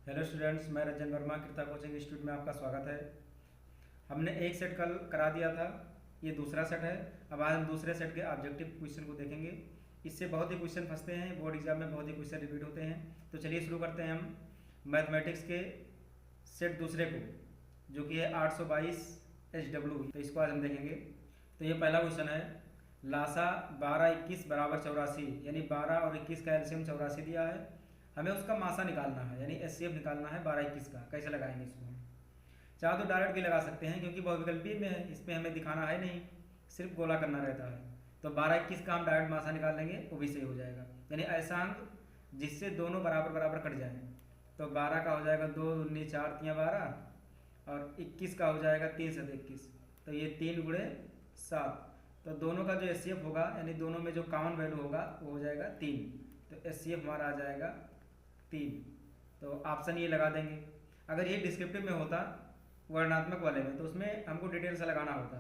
Hello students, मैं रंजन वर्मा कृता coaching institute में आपका स्वागत है। हमने एक सेट कल करा दिया था, ये दूसरा सेट है। अब आज हम दूसरे सेट के ऑब्जेक्टिव क्वेश्चन को देखेंगे। इससे बहुत ही क्वेश्चन फंसते हैं, बोर्ड एग्जाम में बहुत ही क्वेश्चन रिपीट होते हैं। तो चलिए शुरू करते हैं हम मैथमेटिक्स के सेट दूसरे को, जो कि है 822 HW। तो इसको आज हम देखेंगे। तो ये पहला क्वेश्चन है, लासा 12, 21 बराबर 84, यानी 12 और 21 का एलसीएम 84 दिया है। हमें उसका मासा निकालना है, यानी एचसीएफ निकालना है 12, 21 का। कैसे लगाएंगे इसको हम? चाहे तो डायरेक्ट भी लगा सकते हैं, क्योंकि बहुविकल्पीय में है, इसमें हमें दिखाना है नहीं, सिर्फ गोला करना रहता है। तो 12, 21 का हम डायरेक्ट मासा निकाल लेंगे, वो भी सही हो जाएगा। यानी ऐसा अंक जिससे दोनों बराबर बराबर कट जाए। तो 12 का हो जाएगा 2 दूनी 4 तियाँ 12, और 21 का हो जाएगा 3 7 21। तो ये 3 गुणे 7। तो दोनों का जो एचसीएफ होगा, यानी दोनों में जो कॉमन वैल्यू होगा, वो हो जाएगा 3। तो एचसीएफ हमारा आ जाएगा 3। तो ऑप्शन ये लगा देंगे। अगर ये डिस्क्रिप्टिव में होता वर्णात्मक वाले में, तो उसमें हमको डिटेल से लगाना होता।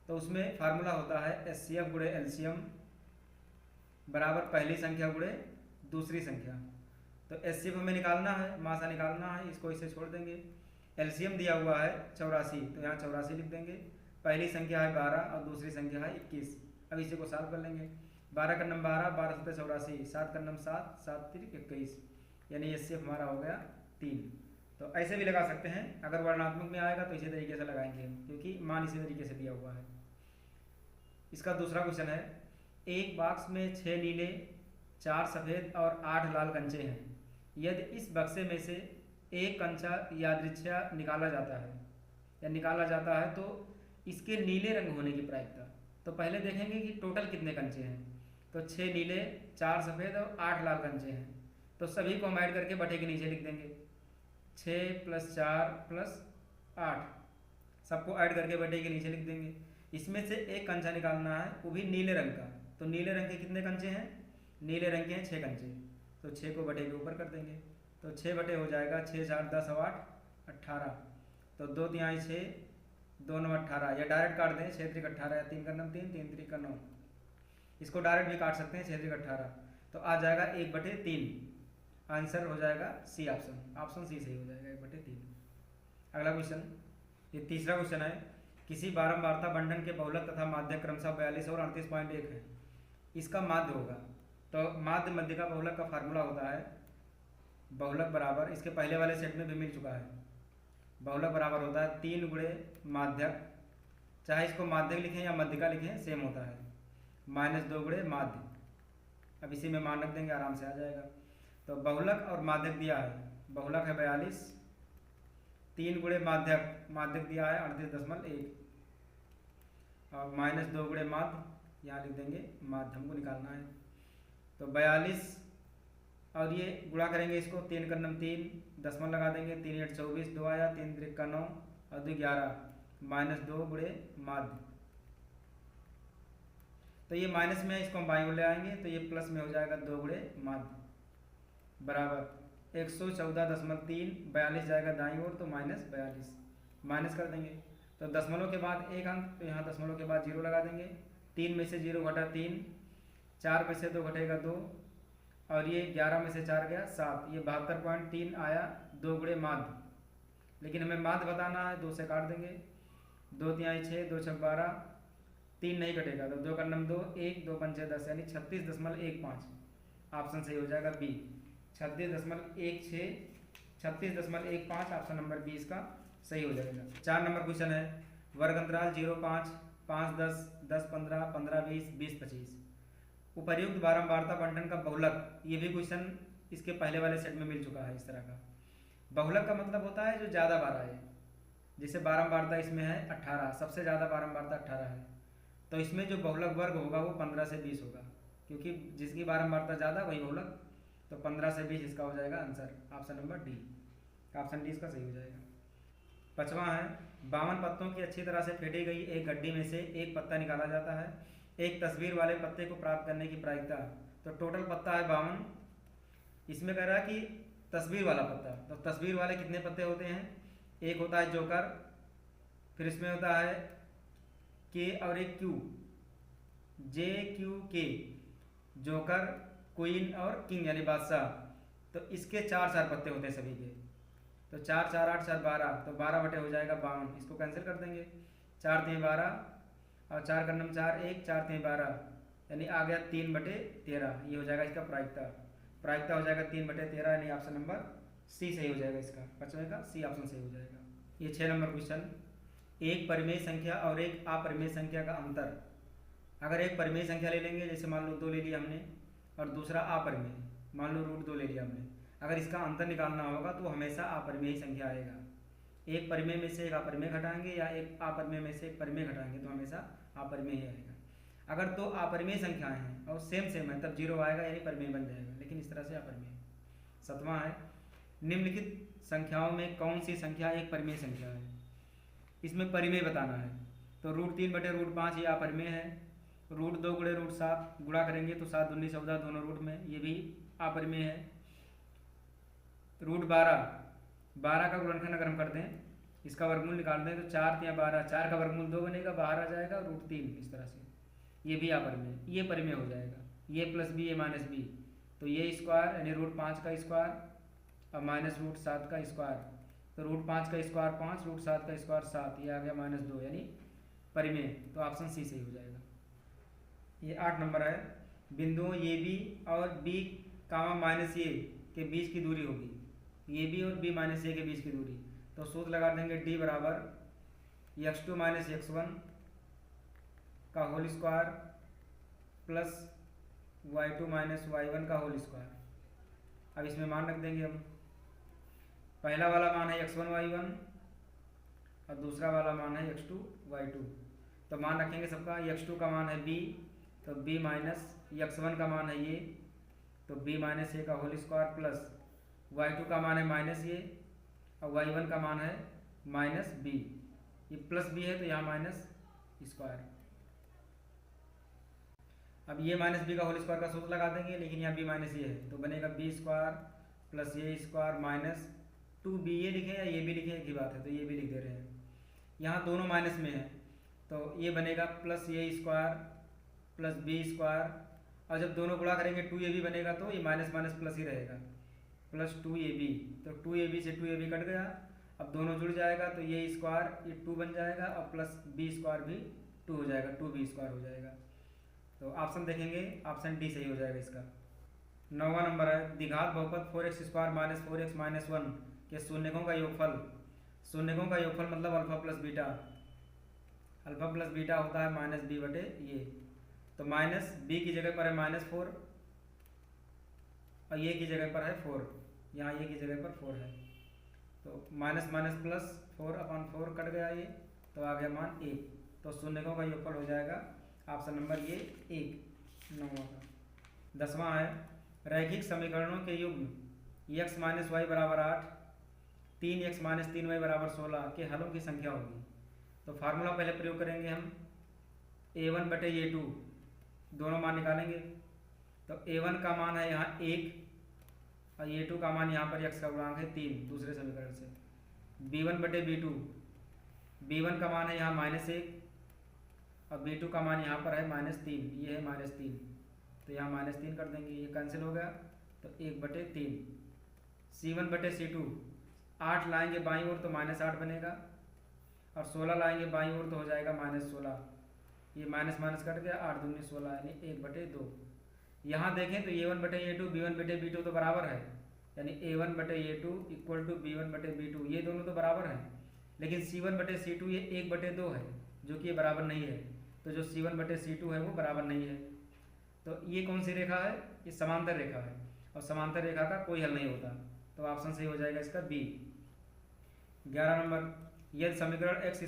तो उसमें फार्मूला होता है एचसीएफ गुणे एलसीएम बराबर पहली संख्या गुणे दूसरी संख्या। तो एचसीएफ हमें निकालना है, मासा निकालना है, इसको इसे छोड़ देंगे। एलसीएम दिया हुआ है 84, तो यहाँ 84 लिख देंगे। पहली संख्या है 12 और दूसरी संख्या है 21। अब इसी को सॉल्व कर लेंगे। 12 का नंबर 12, 12 सत्ते 84, 7 का नंबर 7, 7 तिरिक 21, यानी एचसीएफ हमारा हो गया 3। तो ऐसे भी लगा सकते हैं। अगर वर्णात्मक में आएगा तो इसी तरीके से लगाएंगे हम, क्योंकि मान इसी तरीके से दिया हुआ है। इसका दूसरा क्वेश्चन है, एक बॉक्स में 6 नीले, 4 सफ़ेद और 8 लाल कंचे हैं। यदि इस बक्से में से एक कंचा यादृच्छा निकाला जाता है तो इसके नीले रंग होने की प्रायिकता। तो पहले देखेंगे कि टोटल कितने कंचे हैं। तो 6 नीले, 4 सफ़ेद और 8 लाल कंचे हैं। तो सभी को हम ऐड करके बटे के नीचे लिख देंगे। 6 + 4 + 8, सबको ऐड करके बटे के नीचे लिख देंगे। इसमें से एक कंचा निकालना है, वो भी नीले रंग का। तो नीले रंग के कितने कंचे हैं? नीले रंग के हैं 6 कंचे। तो 6 को बटे के ऊपर कर देंगे। तो 6 बटे हो जाएगा 6 4 10 और 8 18। तो 2 तिहाई 6, 2 9 18, या डायरेक्ट काट दें 6 3 18, या 3 का 9 3, 3 3 का 9। इसको डायरेक्ट भी काट सकते हैं 6 3 18। तो आ जाएगा 1/3। आंसर हो जाएगा सी ऑप्शन। ऑप्शन सी सही हो जाएगा 1/3। अगला क्वेश्चन, ये तीसरा क्वेश्चन है, किसी बारंबारता बंधन के बहुलक तथा माध्य क्रमशः 42 और 38.1 है। इसका माध्य होगा। तो माध्य मध्य का बहुलक का फार्मूला होता है बहुलक बराबर, इसके पहले वाले सेट में भी मिल चुका है। बहुलक बराबर होता है 3 गुणे माध्यक, चाहे इसको माध्यक लिखें या मध्यिका लिखें सेम होता है, -2 गुणे माध्य। अब इसी में मान रख देंगे, आराम से आ जाएगा। तो बहुलक और माध्यक दिया है, बहुलक है 42, 3 गुणे माध्यक दिया है 38.1, और -2 गुणे माध्य, यहाँ लिख देंगे माध्यम को निकालना है। तो 42, और ये गुणा करेंगे इसको, 3 का नम 3, दशमलव लगा देंगे, 3 8 24, 2 आया, 3 3 का 9 और 2 11, -2 गुणे माध्य। तो ये माइनस में है, इसको हम बाईं ओर ले आएंगे, तो ये प्लस में हो जाएगा 2 गुणे माध्य बराबर 114.3। 42 जाएगा दाईं ओर, तो -42 माइनस कर देंगे। तो दशमलव के बाद एक अंक, तो यहाँ दशमलव के बाद 0 लगा देंगे। 3 में से 0 घटा 3, 4 में से 2 घटेगा 2, और ये 11 में से 4 गया 7, ये 72.3 आया 2 गुणे माध्य। लेकिन हमें माध्य बताना है, 2 से काट देंगे, 2 तिहाई 6, 2 6 12, 3 नहीं कटेगा, तो 2 का नम 2, 1 2 पंचे 10, यानी 36.15। ऑप्शन सही हो जाएगा बी, 36.16, 36.15। ऑप्शन नंबर बी इसका सही हो जाएगा। 4 नंबर क्वेश्चन है, वर्ग अंतराल 0 5 5 10 10 15 15 20 20 25, उपर्युक्त बारंबारता बंटन का बहुलक। ये भी क्वेश्चन इसके पहले वाले सेट में मिल चुका है। इस तरह का बहुलक का मतलब होता है जो ज़्यादा बार आए। जैसे बारंबारता इसमें है 18, सबसे ज़्यादा बारंबारता 18 है, तो इसमें जो बहुलक वर्ग होगा वो 15 से 20 होगा, क्योंकि जिसकी बारंबारता ज़्यादा वही बहुलक। तो 15 से 20 इसका हो जाएगा answer, option number D. Option D इसका सही हो जाएगा। 5वां है, 52 पत्तों की अच्छी तरह से फेंटी गई एक गड्डी में से एक पत्ता निकाला जाता है। एक तस्वीर वाले पत्ते को प्राप्त करने की प्रायिकता। तो टोटल पत्ता है 52, इसमें कह रहा है कि तस्वीर वाला पत्ता। तो तस्वीर वाले कितने पत्ते होते हैं? एक होता है जोकर, फिर इसमें होता है के और एक क्यू, JQK, जोकर, क्वीन और किंग यानी बादशाह। तो इसके 4 पत्ते होते हैं सभी के। तो 4 4 8 4 12, तो 12 बटे हो जाएगा 52। इसको कैंसिल कर देंगे, 4 3 12 और 4 का नम 4 1, 4 3 12, यानी आ गया 3/13। ये हो जाएगा इसका प्रायिकता। प्रायिकता हो जाएगा 3/13, यानी ऑप्शन नंबर सी सही हो जाएगा। इसका 5वें का सी ऑप्शन सही हो जाएगा। ये 6 नंबर क्वेश्चन, एक परिमेय संख्या और एक अपरिमेय संख्या का अंतर। अगर एक परिमेय संख्या ले लेंगे, जैसे मान लो 2 ले लिया हमने, और दूसरा अपरिमेय, मान लो √2 ले लिया हमने। अगर इसका अंतर निकालना होगा तो हमेशा अपरिमेय ही संख्या आएगा। एक परिमेय में से एक अपरिमेय घटाएंगे या एक अपरिमेय में से एक परिमेय घटाएंगे तो हमेशा अपरिमेय ही आएगा। अगर दो अपरिमेय संख्याएं हैं और सेम है तब 0 आएगा, यानी परिमेय बन जाएगा, लेकिन इस तरह से अपरिमेय। 7वां है, निम्नलिखित संख्याओं में कौन सी संख्या एक परिमेय संख्या है। इसमें परिमेय बताना है। तो √3/√5 ये अपरिमेय है। √2 × √7 गुणा करेंगे तो 7 दूनी 14 दोनों रूट में, ये भी अपरिमेय है। √12 का गुणनखंड अगर हम कर दें, इसका वर्गमूल निकाल दें तो 4 या 12, 4 का वर्गमूल 2 बनेगा, बाहर आ जाएगा √3, इस तरह से ये भी अपरिमेय, ये परिमेय हो जाएगा। ये प्लस बी, ये माइनस बी, तो ये स्क्वायर यानी √5 का स्क्वायर और माइनस √7 का स्क्वायर, तो √5 का स्क्वायर 5, √7 का स्क्वायर 7, ये आ गया -2, यानी परिमेय। तो ऑप्शन सी सही हो जाएगा। ये 8 नंबर है, बिंदुओं ए बी और बी माइनस ए के बीच की दूरी होगी, ए बी और बी माइनस ए के बीच की दूरी। तो सूत्र लगा देंगे d बराबर x2 - x1 का whole square plus y2 - y1 का होल स्क्वायर। अब इसमें मान रख देंगे हम, पहला वाला मान है x1 y1 और दूसरा वाला मान है x2 y2। तो मान रखेंगे सबका, x2 का मान है b, तो b माइनस x1 का मान है ये, तो b - a का होल स्क्वायर प्लस y2 का मान है -a और y1 का मान है -b। ये प्लस b है तो यहाँ माइनस स्क्वायर। अब ये -b का होल स्क्वायर का सूत्र लगा देंगे, लेकिन यहाँ b - a है तो बनेगा b square plus a square minus 2b। ये लिखें या ये भी लिखें, एक ही बात है, तो ये भी लिख दे रहे हैं। यहाँ दोनों माइनस में है तो ये बनेगा plus a square plus b square, और जब दोनों गुणा करेंगे 2ab बनेगा तो ये माइनस माइनस प्लस ही रहेगा, प्लस 2ab। तो 2ab से 2ab कट गया, अब दोनों जुड़ जाएगा तो ये स्क्वायर ये 2 बन जाएगा और प्लस b स्क्वायर भी 2 हो जाएगा, 2b स्क्वायर हो जाएगा। तो ऑप्शन देखेंगे, ऑप्शन डी सही हो जाएगा इसका। 9वां नंबर है, द्विघात बहुपद 4x² - 4x - 1 के शून्यकों का योगफल। शून्यकों का योगफल मतलब alpha plus beta, alpha plus beta होता है -b/ये। तो माइनस b की जगह पर है -4 और ये की जगह पर है 4, यहाँ ये की जगह पर 4 है, तो माइनस माइनस प्लस 4/4 कट गया ये, तो आ गया मान 1। तो शून्यकों का योगफल हो जाएगा ऑप्शन नंबर ये 1, 9वां का। 10वां है, रैखिक समीकरणों के युग्म x - y = 8, 3x - 3y = 16 के हलों की संख्या होगी। तो फार्मूला पहले प्रयोग करेंगे हम, a1/a2 दोनों मान निकालेंगे। तो a1 का मान है यहाँ 1 और a2 का मान यहाँ पर x का गुणांक है 3 दूसरे समीकरण से। b1/b2, b1 का मान है यहाँ -1 और b2 का मान यहाँ पर है -3, ये है -3, तो यहाँ -3 कर देंगे, ये कैंसिल हो गया तो 1/3। c1/c2, 8 लाएंगे बाईं ओर तो -8 बनेगा और 16 लाएंगे बाईं ओर तो हो जाएगा -16, ये माइनस माइनस कट गया, 8 दूनी 16 यानी 1/2। यहाँ देखें तो a1/a2 b1/b2 तो बराबर है, यानी a1/a2 = b1/b2, ये दोनों तो बराबर हैं, लेकिन c1/c2 ये 1/2 है जो कि ये बराबर नहीं है। तो जो c1/c2 है वो बराबर नहीं है। तो ये कौन सी रेखा है, ये समांतर रेखा है और समांतर रेखा का कोई हल नहीं होता, तो ऑप्शन सही हो जाएगा इसका बी। 11 नंबर, यदि समीकरण x² -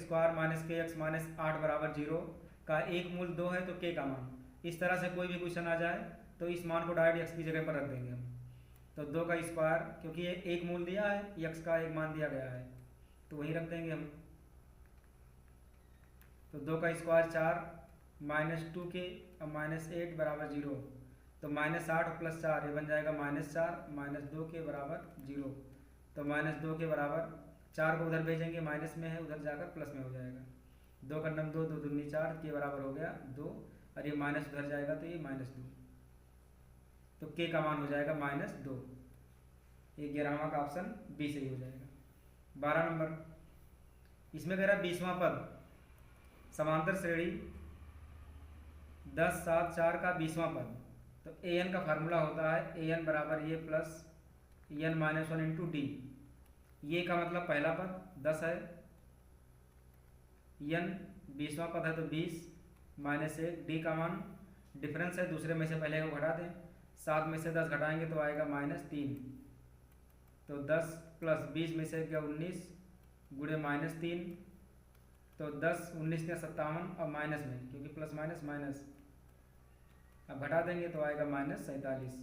kx - 8 = 0 का एक मूल 2 है तो k का मान, इस तरह से कोई भी क्वेश्चन आ जाए तो इस मान को डायरेक्ट x की जगह पर रख देंगे हम। तो 2 का स्क्वायर, क्योंकि ये एक मूल दिया है, x का एक मान दिया गया है तो वही रख देंगे हम। तो 2 का स्क्वायर 4 -2k और -8 = 0, तो -8 + 4 ये बन जाएगा -4 -2k = 0। तो -2k बराबर 4 को उधर भेजेंगे, माइनस में है, उधर जाकर प्लस में हो जाएगा। 2 का नम 2, 2 दूनी 4 के बराबर हो गया 2, और ये माइनस उधर जाएगा तो ये -2, तो k का मान हो जाएगा -2। ये 11वां का ऑप्शन बी सही हो जाएगा। 12 नंबर, इसमें कह रहा है 20वां पद समांतर श्रेणी 10 7 4 का 20वां पद। तो ए एन का फार्मूला होता है ए एन बराबर A plus N minus one into D. ये का मतलब पहला पद 10 है, एन 20वां पद है तो 20 माइनस 1, डी का मान डिफरेंस है, दूसरे में से पहले को घटा दें, 7 में से 10 घटाएंगे तो आएगा -3। तो 10 प्लस 20 में से क्या 19 गुणे -3, तो 10 19 के 57 और माइनस में क्योंकि प्लस माइनस माइनस, अब घटा देंगे तो आएगा -47।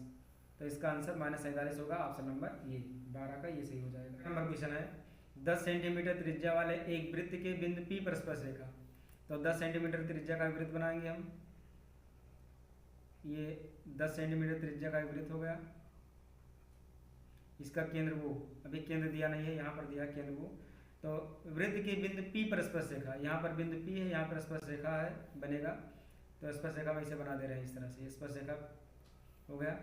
तो इसका आंसर -47 होगा, ऑप्शन नंबर ये 12 का ये सही हो जाएगा। नंबर क्वेश्चन है 10 सेंटीमीटर त्रिज्या वाले एक वृत्त के बिंदु P पर स्पर्श रेखा। तो 10 सेंटीमीटर त्रिज्या का वृत्त बनाएंगे हम। ये 10 सेंटीमीटर त्रिज्या का वृत्त हो गया, इसका केंद्र वो, अभी केंद्र दिया नहीं है, यहाँ पर दिया केंद्र वो। तो वृत्त के बिंदु P पर स्पर्श रेखा, यहाँ पर बिंदु P है, यहाँ पर स्पर्श रेखा है बनेगा। तो स्पर्श रेखा वैसे बना दे रहे हैं इस तरह से, स्पर्श रेखा हो गया।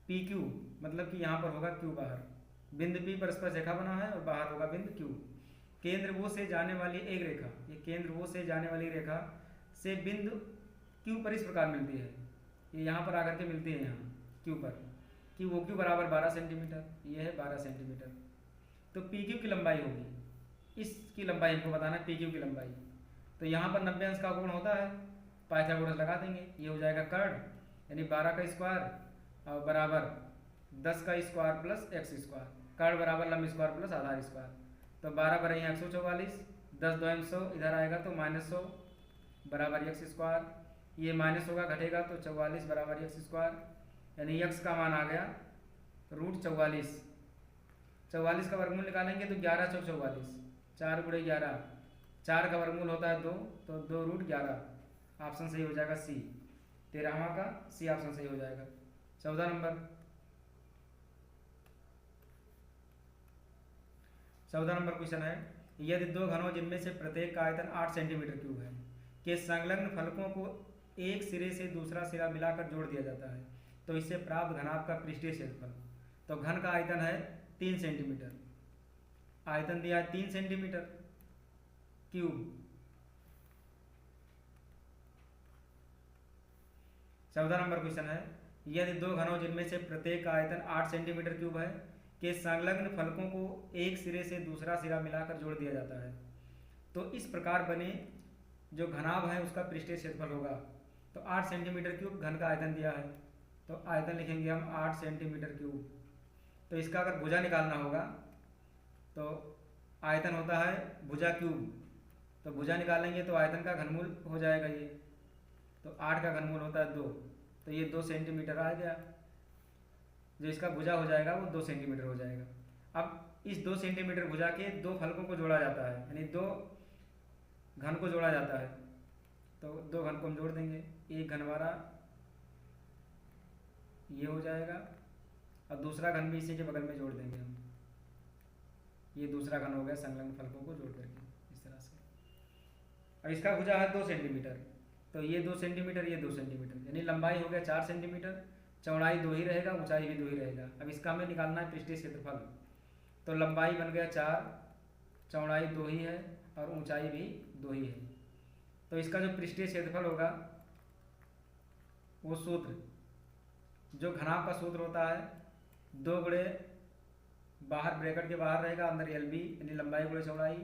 PQ मतलब कि यहाँ पर होगा Q बाहर, बिंदु P पर स्पर्श रेखा बना है और बाहर होगा बिंदु Q। केंद्र वो से जाने वाली एक रेखा, ये केंद्र वो से जाने वाली रेखा से बिंदु Q पर इस प्रकार मिलती है, ये यहाँ पर आकर के मिलती है, यहाँ Q पर, कि वो Q बराबर 12 सेंटीमीटर, ये है 12 सेंटीमीटर। तो PQ की लंबाई होगी, इसकी लंबाई हमको बताना है, PQ की लंबाई। तो यहाँ पर 90 अंश का कोण होता है, पाइथागोरस लगा देंगे, ये हो जाएगा कर्ण, यानी 12 का स्क्वायर और बराबर 10 का स्क्वायर प्लस x स्क्वायर, कर्ण बराबर लंब स्क्वायर प्लस आधार स्क्वायर। तो 12 बराबर यहाँ 144, 10 2 100, इधर आएगा तो -100 बराबर x स्क्वायर, ये माइनस होगा घटेगा तो 44 बराबर x स्क्वायर, यानी x का मान आ गया √44। 44 का वर्गमूल निकालेंगे तो 11 चौक 44, 4 गुणे 11, 4 का वर्गमूल होता है 2, तो 2√11, ऑप्शन सही हो जाएगा सी, 13वां का सी ऑप्शन सही हो जाएगा। 14 नंबर, 14 नंबर क्वेश्चन है यदि दो घनों जिनमें से प्रत्येक का आयतन 8 सेंटीमीटर क्यूब है के संलग्न फलकों को एक सिरे से दूसरा सिरा मिलाकर जोड़ दिया जाता है, तो इससे प्राप्त घनाभ का पृष्ठीय क्षेत्रफल। तो घन का आयतन है 3 सेंटीमीटर, आयतन दिया है 3 सेंटीमीटर क्यूब। 14 नंबर क्वेश्चन है यदि दो घनों जिनमें से प्रत्येक का आयतन 8 सेंटीमीटर क्यूब है के संलग्न फलकों को एक सिरे से दूसरा सिरा मिलाकर जोड़ दिया जाता है, तो इस प्रकार बने जो घनाभ है उसका पृष्ठीय क्षेत्रफल होगा। तो 8 सेंटीमीटर क्यूब घन का आयतन दिया है, तो आयतन लिखेंगे हम 8 सेंटीमीटर क्यूब। तो इसका अगर भुजा निकालना होगा तो आयतन होता है भुजा क्यूब, तो भुजा निकालेंगे तो आयतन का घनमूल हो जाएगा ये, तो 8 का घनमूल होता है 2, तो ये 2 सेंटीमीटर आ गया, जो इसका भुजा हो जाएगा वो 2 सेंटीमीटर हो जाएगा। अब इस 2 सेंटीमीटर भुजा के दो फलकों को जोड़ा जाता है, यानी दो घन को जोड़ा जाता है, तो दो घन को हम जोड़ देंगे, एक घन हमारा ये हो जाएगा और दूसरा घन भी इसी के बगल में जोड़ देंगे हम, ये दूसरा घन हो गया संलग्न फलकों को जोड़ करके इस तरह से। अब इसका भुजा है 2 सेंटीमीटर, तो ये 2 सेंटीमीटर ये 2 सेंटीमीटर, यानी लंबाई हो गया 4 सेंटीमीटर, चौड़ाई 2 ही रहेगा, ऊंचाई भी 2 ही रहेगा। अब इसका हमें निकालना है पृष्ठीय क्षेत्रफल, तो लंबाई बन गया 4, चौड़ाई 2 ही है और ऊंचाई भी 2 ही है। तो इसका जो पृष्ठीय क्षेत्रफल होगा वो सूत्र, जो घनाभ का सूत्र होता है 2 गुणे बाहर ब्रैकेट के बाहर रहेगा अंदर LB, यानी लंबाई गुणे चौड़ाई,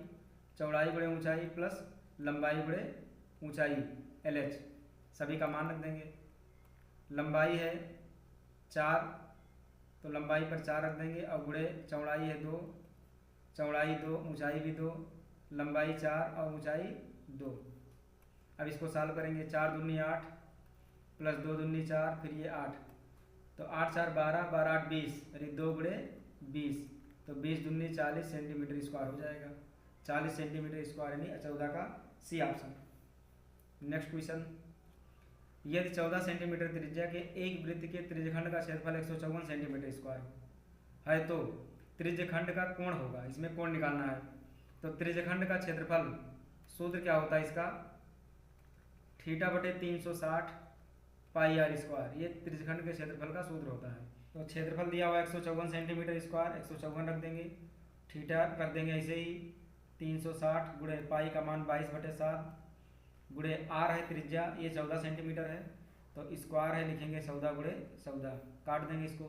चौड़ाई गुणे ऊंचाई प्लस लंबाई गुणे ऊंचाई LH, सभी का मान रख देंगे। लंबाई है 4, तो लंबाई पर 4 रख देंगे और गुणे चौड़ाई है 2, चौड़ाई 2, ऊंचाई भी 2, लंबाई 4 और ऊंचाई 2। अब इसको सॉल्व करेंगे, 4 दूनी 8 प्लस 2 दूनी 4, फिर ये 8, तो 8 4 12, 12 8 20, यानी 2 गुणे 20, तो 20 दूनी 40 सेंटीमीटर स्क्वायर हो जाएगा, 40 सेंटीमीटर स्क्वायर, यानी 14 का सी ऑप्शन। नेक्स्ट क्वेश्चन, यदि 14 सेंटीमीटर त्रिज्या के एक वृत्त के त्रिज्यखंड का क्षेत्रफल 154 सेंटीमीटर स्क्वायर है, तो त्रिज्यखंड का कोण होगा, इसमें कोण निकालना है। तो त्रिज्यखंड का क्षेत्रफल सूत्र क्या होता है इसका, θ/360 πr², ये त्रिज्यखंड के क्षेत्रफल का सूत्र होता है। तो क्षेत्रफल दिया हुआ 154 सेंटीमीटर स्क्वायर, 154 रख देंगे, थीटा रख देंगे ऐसे ही 360 गुणे पाई का मान 22/7 गुणे आर है त्रिज्या, ये 14 सेंटीमीटर है, तो स्क्वायर है लिखेंगे 14 गुणे 14, काट देंगे इसको,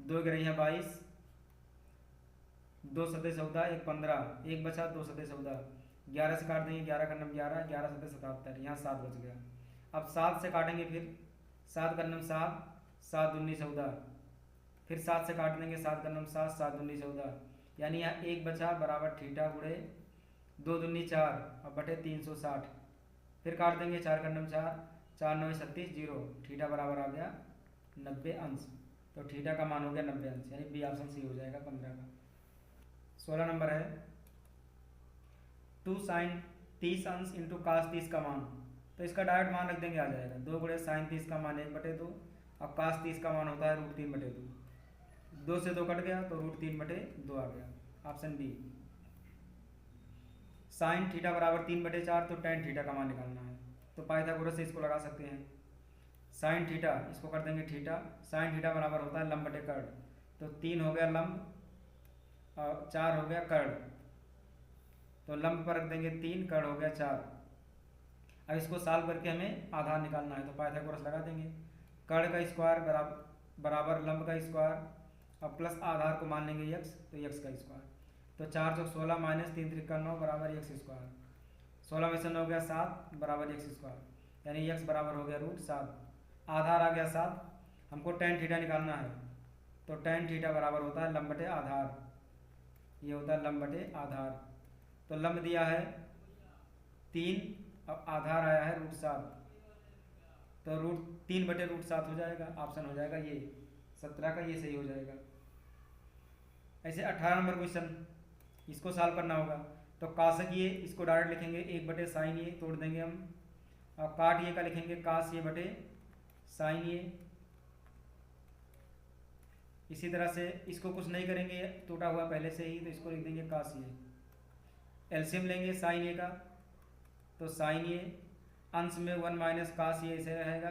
2 गिरैया 22, 2 सतह 14, 1 15, 1 बचा, 2 सतह 14, 11 से काट देंगे, 11 का नम 11, 11 सतह 77, यहाँ 7 बच गया। अब 7 से काटेंगे, फिर 7 का नम 7, 7 दूनी 14, फिर 7 से काट देंगे, 7 का नम 7, 7 दूनी 14, यानी यहाँ 1 बचा बराबर थीटा गुणे 2 दूनी 4 और बटे 360, फिर काट देंगे, 4 का नम 4, 4 9 36 0, थीटा बराबर आ गया 90 अंश, तो थीटा का मान हो गया 90 अंश, यानी बी ऑप्शन सी हो जाएगा 15 का। 16 नंबर है 2 sin 30 अंश इंटू कास 30 का मान, तो इसका डायरेक्ट मान रख देंगे, आ जाएगा 2 गुणे साइन 30 का मान 1/2 और कास 30 का मान होता है √3/2, 2 से 2 कट गया तो √3/2 आ गया, ऑप्शन बी। साइन थीटा बराबर 3/4, तो टेन थीटा का मान निकालना है, तो पाइथागोरस से इसको लगा सकते हैं। साइन थीटा इसको कर देंगे थीटा, साइन थीटा बराबर होता है लंब बटे कर्ण, तो 3 हो गया लंब और 4 हो गया कर्ण, तो लंब पर रख देंगे 3, कर्ण हो गया 4। अब इसको सॉल्व करके हमें आधार निकालना है, तो पाइथागोरस लगा देंगे, कर्ण का स्क्वायर बराबर लंब का स्क्वायर और प्लस आधार को मान लेंगे x, तो x का स्क्वायर, तो 4 चौक 16 माइनस 3 त्रिक 9 बराबर x स्क्वायर, 16 में से 9 हो गया 7 बराबर x स्क्वायर, यानी x बराबर हो गया √7, आधार आ गया 7, हमको टेन थीटा निकालना है, तो टेन थीटा बराबर होता है लंब बटे आधार, ये होता है लंब बटे आधार, तो लंब दिया है 3 और आधार आया है √7, तो √3/√7 हो जाएगा, ऑप्शन हो जाएगा ये 17 का, ये सही हो जाएगा। ऐसे 18 नंबर क्वेश्चन, इसको सॉल्व करना होगा, तो कासक ये इसको डायरेक्ट लिखेंगे 1/sin ये, तोड़ देंगे हम, और काट ये का लिखेंगे कास ये बटे साइन ये, इसी तरह से इसको कुछ नहीं करेंगे, टूटा हुआ पहले से ही, तो इसको लिख देंगे कास ये, एलसीएम लेंगे साइन ए का, तो साइन ए अंश में 1 माइनस कास ये ऐसे रहेगा,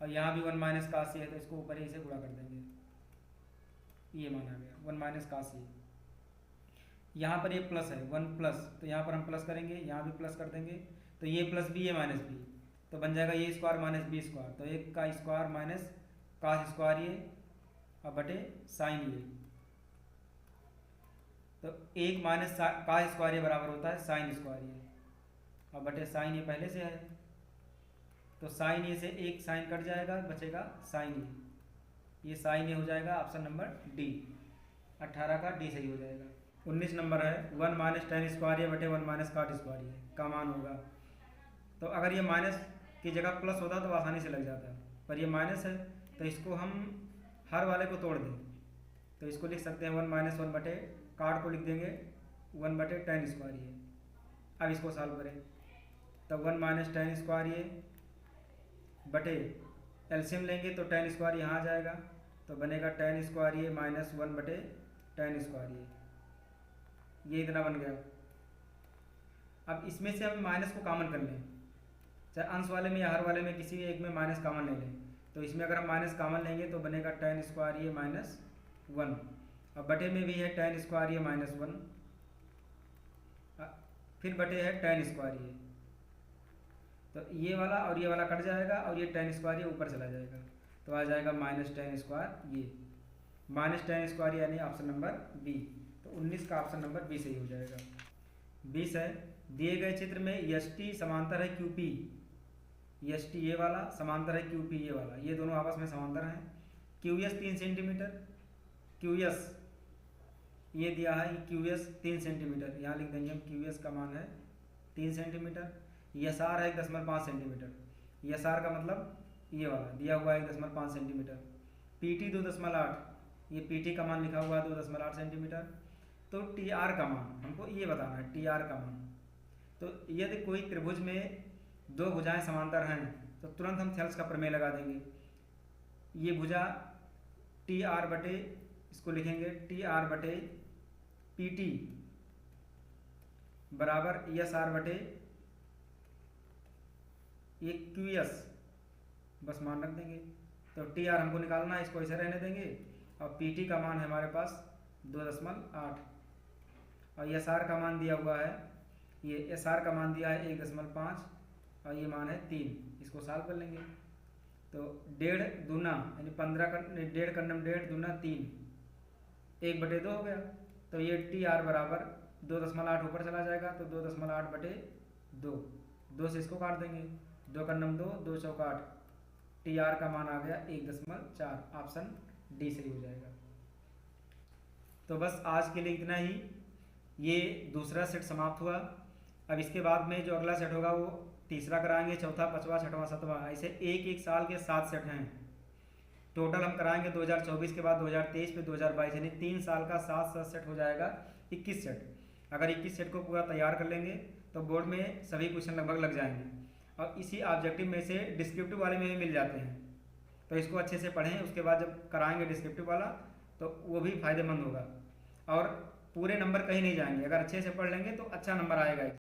और यहाँ भी 1 माइनस कास ये है, तो इसको ऊपर ही से गुणा कर देंगे, ये माना गया 1 माइनस कास ये, यहाँ पर ये प्लस है 1 प्लस, तो यहाँ पर हम प्लस करेंगे, यहाँ भी प्लस कर देंगे, तो ये प्लस बी ये माइनस बी, तो बन जाएगा ये स्क्वायर माइनस बी स्क्वायर, तो 1 का स्क्वायर माइनस कास स्क्वायर ये और बटे साइन ये, तो 1 माइनस कास स्क्वायर ये बराबर होता है साइन स्क्वायर ये, और बटे साइन ये पहले से है, तो साइन ये से 1 साइन कट जाएगा, बचेगा साइन ये साइन ये हो जाएगा, ऑप्शन नंबर डी, 18 का डी सही हो जाएगा। 19 नंबर है 1 माइनस टेन स्क्वायर ये बटे 1 माइनस काट स्क्वायर ये का मान होगा, तो अगर ये माइनस की जगह प्लस होता तो आसानी से लग जाता, पर ये माइनस है, तो इसको हम हर वाले को तोड़ दें, तो इसको लिख सकते हैं 1 माइनस 1 बटे काट को लिख देंगे 1 बटे टेन स्क्वायर ये। अब इसको सॉल्व करें, तो 1 माइनस टेन स्क्वायर ये बटे एलसीएम लेंगे, तो टेन स्क्वायर यहाँ आ जाएगा, तो बनेगा टेन स्क्वायर ये माइनस 1 बटे टेन स्क्वायर ये इतना बन गया। अब इसमें से हम माइनस को कॉमन कर लें, चाहे अंश वाले में या हर वाले में किसी एक में माइनस कॉमन ले लें, तो इसमें अगर हम माइनस कॉमन लेंगे तो बनेगा टेन स्क्वायर ये माइनस 1, और बटे में भी है टेन स्क्वायर ये माइनस 1, फिर बटे है टेन स्क्वायर ये, तो ये वाला और ये वाला कट जाएगा और ये टेन स्क्वायर ये ऊपर चला जाएगा, तो आ जाएगा माइनस टेन स्क्वायर ये, माइनस टेन स्क्वायर यानी ऑप्शन नंबर बी, तो 19 का ऑप्शन नंबर बी सही हो जाएगा। 20 है दिए गए चित्र में एस टी समांतर है क्यू पी, एस टी ये वाला समांतर है क्यू पी ये वाला, ये दोनों आपस में समांतर हैं, Q S 3 centimetre, Q S ये दिया है क्यू एस 3 सेंटीमीटर, यहाँ लिख देंगे हम क्यू एस का मान है 3 सेंटीमीटर, एस आर है 1.5 सेंटीमीटर, एस आर का मतलब ये वाला दिया हुआ है 1.5 सेंटीमीटर, पी टी 2.8, ये पी टी का मान लिखा हुआ है 2.8 सेंटीमीटर, तो टी आर का मान हमको ये बताना है, टी आर का मान, तो यदि कोई त्रिभुज में दो भुजाएं समांतर हैं तो तुरंत हम थेल्स का प्रमेय लगा देंगे, ये भुजा टी आर बटे इसको लिखेंगे टी आर बटे पी टी बराबर एस आर बटे ये क्यू एस, बस मान रख देंगे, तो टी आर हमको निकालना है, इसको ऐसे रहने देंगे। और पी टी का मान है हमारे पास 2.8 और एस आर का मान दिया हुआ है, ये एस आर का मान दिया है 1.5 और ये मान है 3। इसको सॉल्व कर लेंगे तो 1.5 दूना यानी 15 का 1.5 का 1.5 दूना 3, 1/2 हो गया। तो ये टी आर बराबर 2.8 ऊपर चला जाएगा तो 2.8/2, 2 से इसको काट देंगे, 2 का 2, 2 चौका 8, टी आर का मान आ गया 1.4। ऑप्शन डी सही हो जाएगा। तो बस आज के लिए इतना ही, ये दूसरा सेट समाप्त हुआ। अब इसके बाद में जो अगला सेट होगा वो तीसरा कराएंगे, चौथा, पाँचवा, छठवां, सातवां, ऐसे एक साल के 7 सेट हैं टोटल हम कराएंगे। 2024 के बाद 2023 पे 2022 यानी 3 साल का 7 सेट हो जाएगा 21 सेट। अगर 21 सेट को पूरा तैयार कर लेंगे तो बोर्ड में सभी क्वेश्चन लगभग लग जाएंगे और इसी ऑब्जेक्टिव में से डिस्क्रिप्टिव वाले में भी मिल जाते हैं। तो इसको अच्छे से पढ़ें, उसके बाद जब कराएंगे डिस्क्रिप्टिव वाला तो वो भी फायदेमंद होगा और पूरे नंबर कहीं नहीं जाएंगे। अगर अच्छे से पढ़ लेंगे तो अच्छा नंबर आएगा।